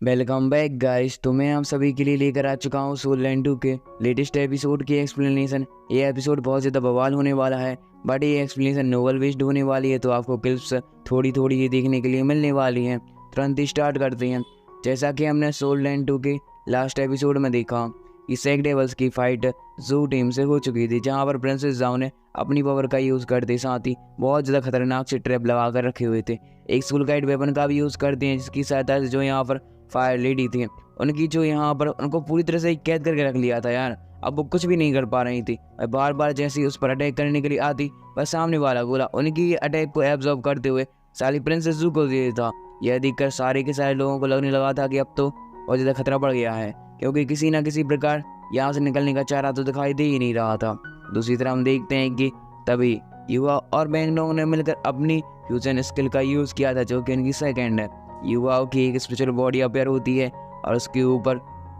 Welcome back guys. तो मैं आप सभी के लिए लेकर आ चुका हूँ सोल लैंड 2 के लेटेस्ट एपिसोड की एक्सप्लेनेशन। ये एपिसोड बहुत ज़्यादा बवाल होने वाला है, बट ये एक्सप्लेनेशन नोवेल बेस्ड होने वाली है, तो आपको क्लिप्स थोड़ी थोड़ी ये देखने के लिए मिलने वाली हैं। तुरंत ही स्टार्ट करते हैं। जैसा कि हमने सोल लैंड 2 के लास्ट एपिसोड में देखा कि सेक डेवल्स की फाइट जू टीम से हो चुकी थी, जहाँ पर प्रिंसेस जाओ ने अपनी पावर का यूज़ करते साथ ही बहुत ज़्यादा खतरनाक से ट्रैप लगा कर रखे हुए थे। एक सोल गाइड वेपन का भी यूज़ करते हैं, जिसकी सहायता से जो यहाँ पर फायर लेडी थी उनकी जो यहाँ पर उनको पूरी तरह से कैद करके रख लिया था यार। अब वो कुछ भी नहीं कर पा रही थी। बार बार जैसे ही उस पर अटैक करने के लिए आती, बस सामने वाला गोला उनकी अटैक को एब्जॉर्ब करते हुए साली प्रिंसेस जू को दे देता। यह देखकर सारे के सारे लोगों को लगने लगा था कि अब तो बहुत ज़्यादा खतरा बढ़ गया है, क्योंकि किसी न किसी प्रकार यहाँ से निकलने का चारा तो दिखाई दे ही नहीं रहा था। दूसरी तरफ हम देखते हैं कि तभी युवा और बैंगलोंग ने मिलकर अपनी फ्यूजन स्किल का यूज़ किया था, जो कि उनकी सेकेंड है। युवाओं की एक स्पेशल बॉडी अपेयर होती है और उसके ऊपर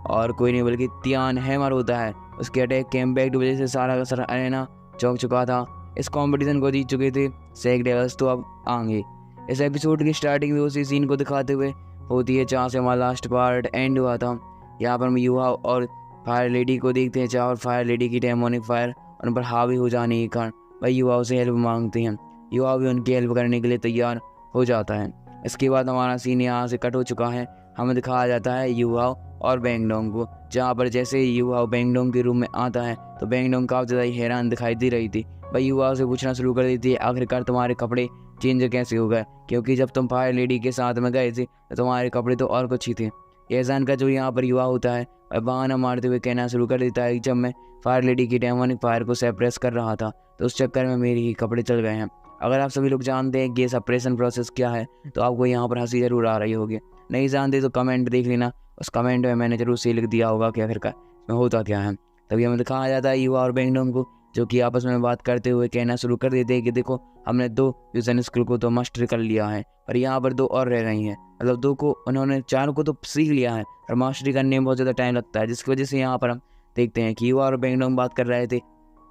और कोई नहीं बल्कि तियान हैमर होता है। उसके अटैक के इम्पैक्ट की वजह से सारा का सारा अरेना चौंक चुका था। इस कंपटीशन को जीत चुके थे सेक डेवल्स, तो अब आएंगे। इस एपिसोड की स्टार्टिंग में उसी सीन को दिखाते हुए होती है जहाँ से हमारा लास्ट पार्ट एंड हुआ था। यहाँ पर हम युवा और फायर लेडी को देखते हैं, जहाँ और फायर लेडी की डेमोनिक फायर उन पर हावी हो जाने के कारण वही युवाओं से हेल्प मांगते हैं। युवा भी उनकी हेल्प करने के लिए तैयार हो जाता है। इसके बाद हमारा सीन यहाँ से कट हो चुका है। हमें दिखाया जाता है युवा और बैंगडोंग को, जहाँ पर जैसे ही युवा बैंगडोंग के रूम में आता है तो बैंगडोंग काफ़ी ज़्यादा हैरान दिखाई दे रही थी। भाई युवा से पूछना शुरू कर देती है, आखिरकार तुम्हारे कपड़े चेंज कैसे हो गए, क्योंकि जब तुम फायर लेडी के साथ में गए थे तो तुम्हारे कपड़े तो और कुछ ही थे। यह जानकर जो यहाँ पर युवा होता है वह बहाना मारते हुए कहना शुरू कर देता है कि जब मैं फायर लेडी की डेमोनिक फायर को सप्रेस कर रहा था तो उस चक्कर में मेरे ही कपड़े चल गए हैं। अगर आप सभी लोग जानते हैं कि ये सप्रेशन प्रोसेस क्या है तो आपको यहाँ पर हंसी जरूर आ रही होगी। नहीं जानते तो कमेंट देख लेना, उस कमेंट में मैंने जरूर से लिख दिया होगा कि आखिरकार इसमें होता क्या है। तभी हमें दिखाया जाता है युवा और बैंगडोंग को, जो कि आपस में बात करते हुए कहना शुरू कर देते हैं कि देखो हमने 2 फ्यूजन स्किल को तो मास्टर कर लिया है, पर यहाँ पर 2 और रह गई हैं। मतलब 2 को उन्होंने 4 को तो सीख लिया है, और मास्टरी करने में बहुत ज़्यादा टाइम लगता है, जिसकी वजह से यहाँ पर हम देखते हैं कि युवा और बैंगडोंग बात कर रहे थे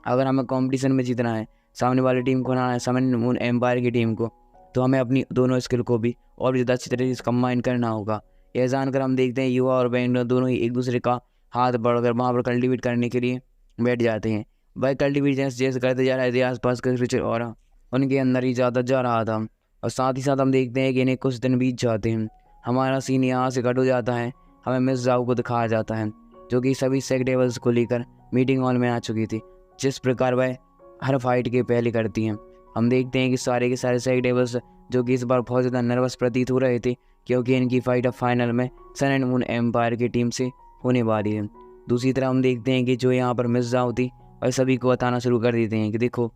अगर हमें कॉम्पिटिशन में जीतना है, सामने वाली टीम को हराना है, सन मून एम्पायर की टीम को, तो हमें अपनी दोनों स्किल को भी और भी ज़्यादा अच्छी तरीके से कंबाइन करना होगा। यह जानकर हम देखते हैं युवा और बैंगडोंग दोनों ही एक दूसरे का हाथ बढ़कर वहाँ पर कल्टिवेट करने के लिए बैठ जाते हैं। वह कल्टिवेट जैसे जैसे करते जा रहे थे, आसपास का क्रिएचर और उनके अंदर ही ज़्यादा जा रहा था। और साथ ही साथ हम देखते हैं कि इन्हें कुछ दिन बीत जाते हैं। हमारा सीन यहाँ से कट हो जाता है। हमें मिस जाओ को दिखाया जाता है, जो कि सभी सेक डेवल्स को लेकर मीटिंग हॉल में आ चुकी थी, जिस प्रकार वह हर फाइट के पहले करती हैं। हम देखते हैं कि सारे के सारे सेक डेवल्स जो कि इस बार बहुत ज़्यादा नर्वस प्रतीत हो रहे थे, क्योंकि इनकी फाइट अब फाइनल में सन एंड मून एम्पायर की टीम से होने वाली है। दूसरी तरफ हम देखते हैं कि जो यहाँ पर मिस जाओ थी और सभी को बताना शुरू कर देते हैं कि देखो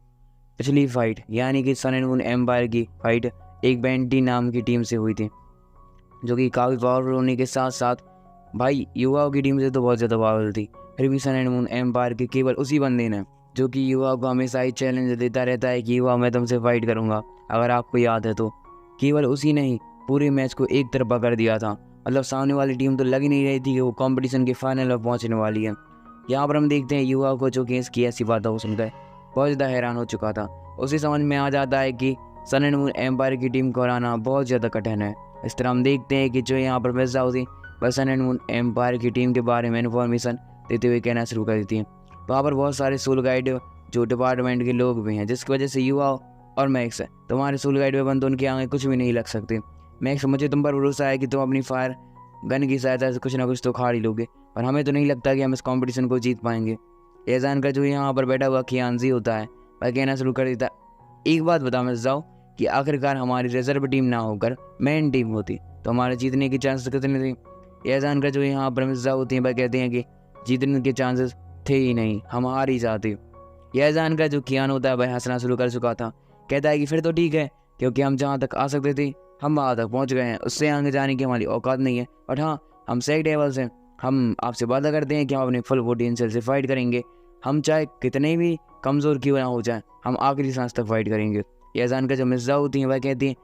पिछली फाइट यानी कि सन एंड मून एम्पायर की फाइट एक बैंटी नाम की टीम से हुई थी, जो कि काफ़ी पावरफुल होने के साथ साथ भाई युवाओं की टीम से तो बहुत ज़्यादा पावरफुल थी। फिर भी सन एंड मून एम्पायर के केवल उसी बंदे ने, जो कि युवा को हमेशा ही चैलेंज देता रहता है कि युवा मैं तुमसे फाइट करूंगा, अगर आपको याद है तो, केवल उसी ने ही पूरे मैच को एक तरफा कर दिया था। मतलब सामने वाली टीम तो लग ही नहीं रही थी कि वो कंपटीशन के फाइनल में पहुंचने वाली है। यहाँ पर हम देखते हैं युवा को, जो कि इसकी ऐसी बातों को सुनकर बहुत ज़्यादा हैरान हो चुका था। उसे समझ में आ जाता है कि सन एंड मून एम्पायर की टीम को हराना बहुत ज़्यादा कठिन है। इस तरह हम देखते हैं कि जो यहाँ पर मिर्जा होती वह सन एंड मून एम्पायर की टीम के बारे में इन्फॉर्मेशन देते हुए कहना शुरू कर देती है। वहाँ पर बहुत सारे सोल गाइड जो डिपार्टमेंट के लोग भी हैं, जिसकी वजह से युवा और मैक्स तुम्हारे सोल गाइड में बंद उनके आगे कुछ भी नहीं लग सकते। मैक्स मुझे तुम पर भरोसा है कि तुम अपनी फायर गन की सहायता से कुछ ना कुछ तो खाड़ ही लोगे, पर हमें तो नहीं लगता कि हम इस कंपटीशन को जीत पाएंगे। यह जानकर जो यहाँ पर बैठा हुआ खियानजी होता है वह कहना शुरू कर देता, एक बात बता मिस जाओ कि आखिरकार हमारी रिजर्व टीम ना होकर मेन टीम होती तो हमारे जीतने के चांसेस कितने थे। यह जानकर जो यहाँ पर मिस जाओ होती हैं वह कहते हैं कि जीतने के चांसेस थे ही नहीं, हम हार ही जाते। यह जानकर जो कियान होता है वह हंसना शुरू कर चुका था। कहता है कि फिर तो ठीक है, क्योंकि हम जहाँ तक आ सकते थे हम वहाँ तक पहुँच गए हैं, उससे आगे जाने की हमारी औकात नहीं है। बट हाँ, हम सेक डेवल्स हैं, हम आपसे वादा करते हैं कि हम अपने फुल पोटेंशियल से फाइट करेंगे। हम चाहे कितने भी कमज़ोर क्यों ना हो जाए, हम आखिरी सांस तक फाइट करेंगे। यह जानकर जो मिर्जा होती हैं वह कहती हैं,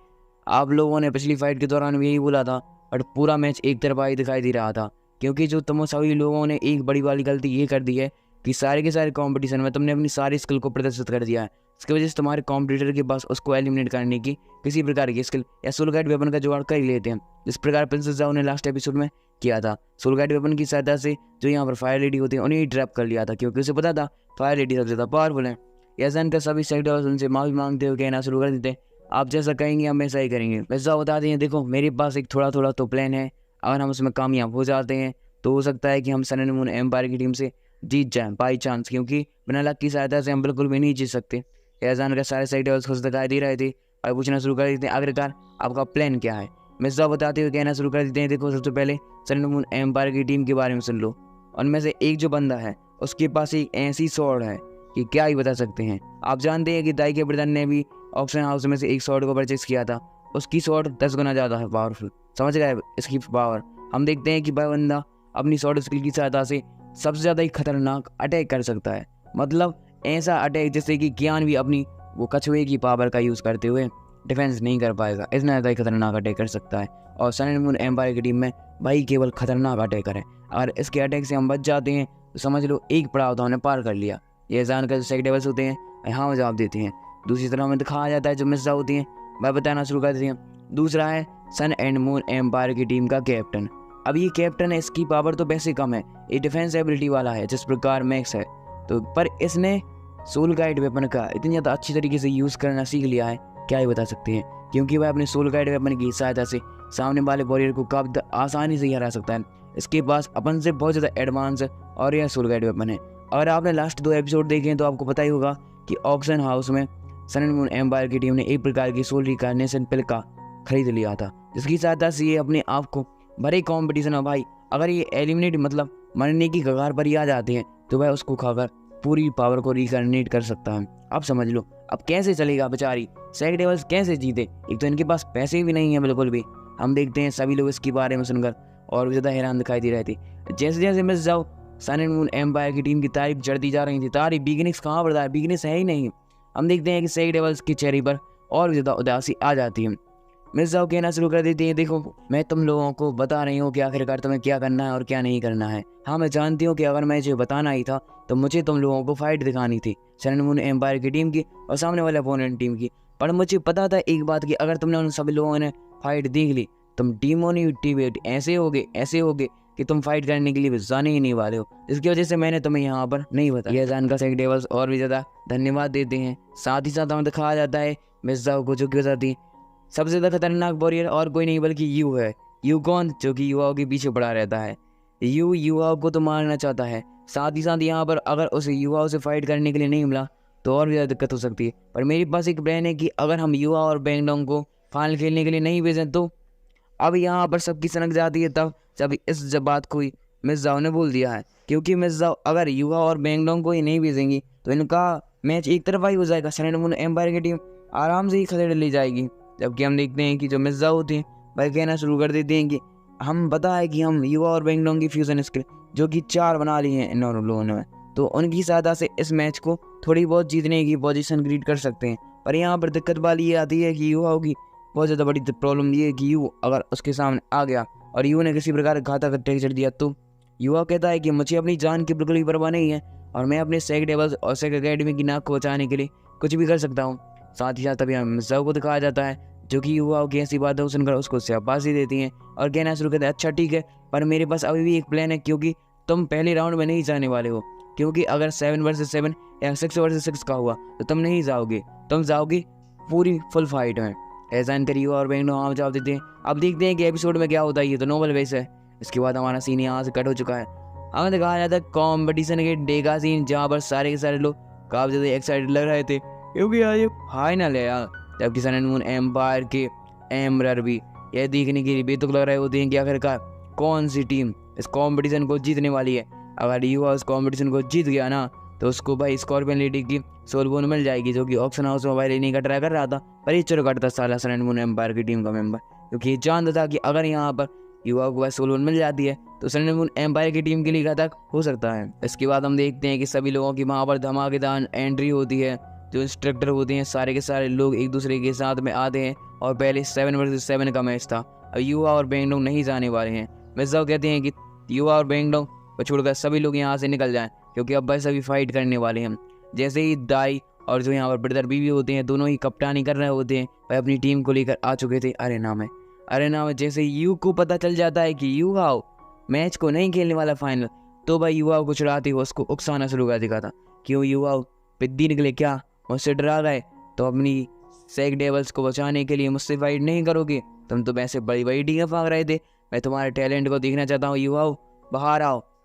आप लोगों ने पिछली फाइट के दौरान भी यही बोला था, बट पूरा मैच एक तरफा ही दिखाई दे रहा था, क्योंकि जो तुम सभी लोगों ने एक बड़ी वाली गलती ये कर दी है कि सारे के सारे कंपटीशन में तुमने अपनी सारी स्किल को प्रदर्शित कर दिया है। इसकी वजह से तुम्हारे कॉम्पिटिटर के पास उसको एलिमिनेट करने की किसी प्रकार की स्किल या सोल गाइड वेपन का जुगाड़ कर ही लेते हैं, जिस प्रकार प्रिंसेस जाओ ने लास्ट एपिसोड में किया था। सोल गाइड वेपन की सहायता से जो यहाँ पर फायर लेडी होती है उन्हें ही ट्रैप कर लिया था, क्योंकि उसे पता था फायर लेडी सबसे ज़्यादा पावरफुल है। यह जानकर सभी सेक्टर्स उनसे माफी मांगते हुए कहना शुरू कर देते हैं, आप जैसा कहेंगे हम ऐसा ही करेंगे। वैसा बताते हैं, देखो मेरे पास एक थोड़ा थोड़ा तो प्लान है, अगर हम उसमें कामयाब हो जाते हैं तो हो सकता है कि हम सन एंड मून एम्पायर की टीम से जीत जाएं बाई चांस, क्योंकि बिना लक की सहायता से हम बिल्कुल भी नहीं जीत सकते। यह जानकर सारे सेक्टर्स खुश दिखाई दे रहे थे और पूछना शुरू कर देते हैं, आखिरकार आपका प्लान क्या है। मिर्जा बताते हुए कहना शुरू कर देते हैं, देखो सबसे पहले सन एंड मून एम्पायर की टीम के बारे में सुन लो। उनमें से एक जो बंदा है उसके पास एक ऐसी स्वॉर्ड है कि क्या ही बता सकते हैं। आप जानते हैं कि दाई के ब्रदर ने भी ऑक्शन हाउस में से एक स्वॉर्ड को परचेस किया था, उसकी स्वॉर्ड 10 गुना ज़्यादा है पावरफुल, समझ गए इसकी पावर। हम देखते हैं कि वह बंदा अपनी स्वॉर्ड स्किल की सहायता से सबसे ज़्यादा ही खतरनाक अटैक कर सकता है, मतलब ऐसा अटैक जिससे कि कियान भी अपनी वो कछुए की पावर का यूज़ करते हुए डिफेंस नहीं कर पाएगा, इतना ज़्यादा ही खतरनाक अटैक कर सकता है। और सन एंड मून एम्पायर की टीम में भाई केवल खतरनाक अटैकर है, अगर इसके अटैक से हम बच जाते हैं तो समझ लो एक पड़ाव तो हमने पार कर लिया। यह जानकर जो सेक्टेबल्स होते हैं यहाँ जवाब देते हैं। दूसरी तरफ में दिखाया जाता है जो मिर्जा होती हैं वह बताना शुरू कर देती हैं। दूसरा है सन एंड मून एम्पायर की टीम का कैप्टन। अब ये कैप्टन है, इसकी पावर तो वैसे कम है, ये डिफेंस एबिलिटी वाला है जिस प्रकार मैक्स है, तो पर इसने सोल गाइड वेपन का इतनी ज़्यादा अच्छी तरीके से यूज़ करना सीख लिया है, क्या ही बता सकते हैं, क्योंकि वह अपने सोल गाइड वेपन की सहायता से सामने वाले वॉरियर को काफ़ी आसानी से हरा सकता है। इसके पास अपन से बहुत ज़्यादा एडवांस और यह सोल गाइड वेपन है। अगर आपने लास्ट 2 एपिसोड देखे हैं तो आपको पता ही होगा कि ऑक्शन हाउस में सन एंड मून एम्पायर की टीम ने एक प्रकार की सोल रिकार्नेशन पिल का खरीद लिया था, जिसकी सहायता से ये अपने आप को बड़े कॉम्पिटिशन में भाई अगर ये एलिमिनेट मतलब मरने की कगार पर ही आ जाते हैं तो वह उसको खाकर पूरी पावर को रिकार्नेट कर सकता है। अब समझ लो अब कैसे चलेगा बेचारी सेक डेवल्स कैसे जीते, एक तो इनके पास पैसे भी नहीं है बिल्कुल भी। हम देखते हैं सभी लोग इसके बारे में सुनकर और भी ज़्यादा हैरान दिखाई दे रहे थे। जैसे जैसे मिस जाओ सन एंड मून एम्पायर की टीम की तारीफ चढ़ती जा रही थी, तारीफ बिगिनिंग्स कहाँ बढ़ता है, बिगिनिंग्स है ही नहीं। हम देखते हैं कि सेक डेवल्स के चेहरे पर और भी ज़्यादा उदासी आ जाती है। मिस जाओ कहना शुरू कर देती है, देखो मैं तुम लोगों को बता रही हूँ कि आखिरकार तुम्हें क्या करना है और क्या नहीं करना है। हाँ मैं जानती हूँ कि अगर मैं जो बताना ही था तो मुझे तुम लोगों को फाइट दिखानी थी सन एंड मून एम्पायर की टीम की और सामने वाले अपोनेंट टीम की, पर मुझे पता था एक बात कि अगर तुमने उन सभी लोगों ने फाइट देख ली तुम डिमोटिवेट ऐसे होगे कि तुम फाइट करने के लिए जाने ही नहीं वाले हो, जिसकी वजह से मैंने तुम्हें यहाँ पर नहीं बताया। यह जानकर सेक डेवल्स और भी ज़्यादा धन्यवाद देते हैं। साथ ही साथ हमें दिखाया जाता है मिस जाओ को जो कि बताती है सबसे ज़्यादा खतरनाक वॉरियर और कोई नहीं बल्कि यू है। यू कौन, जो कि युवाओं के पीछे पड़ा रहता है। यू युवाओं को तो मारना चाहता है, साथ ही साथ यहाँ पर अगर उसे युवाओं से फाइट करने के लिए नहीं मिला तो और भी ज़्यादा दिक्कत हो सकती है। पर मेरे पास एक प्लान है कि अगर हम युवा और बैंगडोंग को फाइनल खेलने के लिए नहीं भेजें तो अब यहाँ पर सबकी सनक जाती है तब जब इस बात को मिस जाओ ने बोल दिया है, क्योंकि मिस जाओ अगर युवा और बैंगडोंग को ही नहीं भेजेंगी तो इनका मैच एक तरफा ही हो जाएगा, सन एंड मून एम्पायर की टीम आराम से ही खदेड़ ली जाएगी। जबकि हम देखते हैं कि जो मिस जाओ होती हैं वह कहना शुरू कर देते हैं कि हम पता है कि हम युवा और बैंगडोंग की फ्यूजन स्किल जो कि 4 बना ली हैं इन लोगों ने, तो उनकी सहायता से इस मैच को थोड़ी बहुत जीतने की पोजीशन क्रिएट कर सकते हैं। पर यहाँ पर दिक्कत वाली ये आती है कि युवा होगी बहुत ज़्यादा बड़ी प्रॉब्लम ये है कि यू अगर उसके सामने आ गया और यू ने किसी प्रकार का घातक अटैक चढ़ दिया तो युवा कहता है कि मुझे अपनी जान की बिल्कुल भी परवाह नहीं है और मैं अपने सेक डेवल्स और सेक एकेडमी की नाक को बचाने के लिए कुछ भी कर सकता हूँ। साथ ही साथ अभी मिस जाओ को दिखाया जाता है जो कि युवाओं की ऐसी बात है सुनकर उसको शाबाशी देती हैं और कहना शुरू करते हैं, अच्छा ठीक है पर मेरे पास अभी भी एक प्लान है, क्योंकि तुम पहले राउंड में नहीं जाने वाले हो, क्योंकि अगर 7 वर्सेस 7 या 6 वर्सेस 6 का हुआ तो तुम नहीं जाओगे, तुम जाओगे पूरी फुल फाइट में। ऐसा इनकर युवा और बैंगडोंग हम जवाब देते हैं। अब देखते हैं कि एपिसोड में क्या होता है। ये तो नोबल बेस है। इसके बाद हमारा सीन यहाँ से कट हो चुका है। हमें दिखाया जाता है कॉम्पिटिशन के डे का सीन, जहाँ पर सारे के सारे लोग काफ़ी ज़्यादा एक्साइटेड लग रहे थे क्योंकि यार ये फाइनल है यार। जबकि सन एंड मून एम्पायर के एम्बरर भी यह देखने के लिए बेतुक लग रहे होते हैं कि आखिरकार कौन सी टीम इस कंपटीशन को जीतने वाली है। अगर युवा उस कंपटीशन को जीत गया ना तो उसको भाई स्कॉर्पियन लेडी की सोल बोन मिल जाएगी, जो कि ऑक्शन हाउस में भाई लेने का ट्राई कर रहा था, पर ये चुरकट था साला सन एंड मून एम्पायर की टीम का मेंबर, क्योंकि ये जानता था कि अगर यहाँ पर युवा को सोल बोन मिल जाती है तो सन एंड मून एम्पायर की टीम के लिए घातक हो सकता है। इसके बाद हम देखते हैं कि सभी लोगों की वहाँ पर धमाकेदार एंट्री होती है। जो इंस्ट्रक्टर होते हैं सारे के सारे लोग एक दूसरे के साथ में आते हैं और पहले 7 वर्सेस 7 का मैच था, अब युवा और बैंगडोंग नहीं जाने वाले हैं। मिर्जाओ कहते हैं कि युवा और बैंगडोंग को छोड़कर सभी लोग यहाँ से निकल जाएं, क्योंकि अब बस अभी फाइट करने वाले हैं। जैसे ही दाई और जो यहाँ पर ब्रदर बीवी होते हैं दोनों ही कप्तानी कर रहे होते हैं। वह अपनी टीम को लेकर आ चुके थे अरेना में जैसे यू को पता चल जाता है कि युवाओं मैच को नहीं खेलने वाला फाइनल, तो भाई युवाओं को चुराते हुए उसको उकसाना शुरू कर दिखा था। क्यों युवाओं पिद्दी निकले क्या, मुझसे डरा गए, तो अपनी सेक डेवल्स को बचाने के लिए मुझसे फाइट नहीं करोगे? तुम तो वैसे बड़ी बड़ी डींगे फाँक रहे थे। मैं तुम्हारे टैलेंट को देखना चाहता हूँ युवाओं,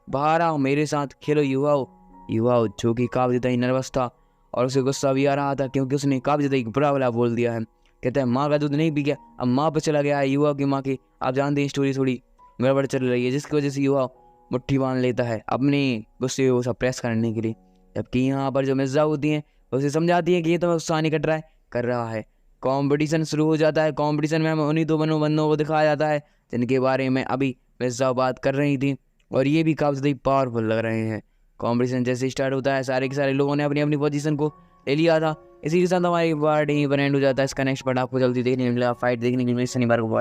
बाहर आओ मेरे साथ खेलो युवाओं जो कि काफ़ी ज़्यादा ही नर्वस था और उसे गुस्सा भी आ रहा था क्योंकि उसने काफ़ी ज़्यादा बुरा वाला बोल दिया है। कहता है माँ का दूध नहीं पी गया, अब माँ पर चला गया है। युवा की माँ की आप जानते हैं स्टोरी थोड़ी गड़बड़ चल रही है, जिसकी वजह से युवा मुट्ठी बांध लेता है अपने गुस्से को सप्रेस करने के लिए। जबकि यहाँ पर जो मिर्जा होती हैं उसे समझाती है कि ये तो गुस्सा नहीं कर रहा है। कंपटीशन शुरू हो जाता है। कंपटीशन में हमें उन्हीं दो बंदों को दिखाया जाता है जिनके बारे में अभी मिर्जा बात कर रही थी, और ये भी काफ़ी ज़्यादा पावरफुल लग रहे हैं। कंपटीशन जैसे स्टार्ट होता है सारे के सारे लोगों ने अपनी अपनी पोजीशन को ले लिया था। इसी के साथ हमारी पार्ट यहीं पर एंड हो जाता है। इसका नेक्स्ट पार्ट आपको जल्दी देखने को मिलेगा, फाइट देखने को मिलेगी शनिवार को।